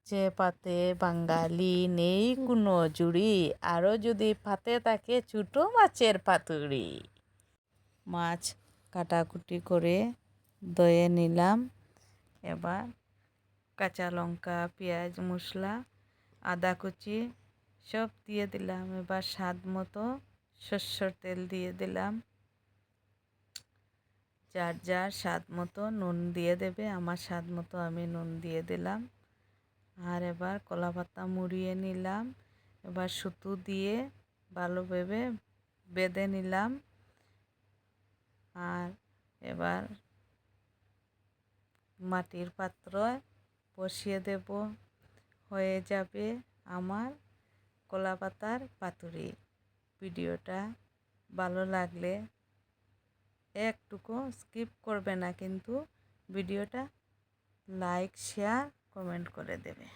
যে পাতে বাঙালি নেই কোনো জুড়ি, আরও যদি পাতে থাকে ছোটো মাছের পাতুড়ি। মাছ কাটাকুটি করে ধুয়ে নিলাম। এবার কাঁচা লঙ্কা, পেঁয়াজ, মশলা, আদা কুচি সব দিয়ে দিলাম। এবার স্বাদ মতো সরষের তেল দিয়ে দিলাম। যার যার স্বাদ মতো নুন দিয়ে দেবে। আমার স্বাদ মতো আমি নুন দিয়ে দিলাম। আর এবার কলা পাতা মুড়িয়ে নিলাম। এবার সুতো দিয়ে ভালোভাবে বেঁধে নিলাম। আর এবার মাটির পাত্র বসিয়ে দেব। হয়ে যাবে আমার কলা পাতার পাতুরি। ভিডিওটা ভালো লাগলে একটুকু স্কিপ করবে না, কিন্তু ভিডিওটা লাইক, শেয়ার, কমেন্ট করে দেবে।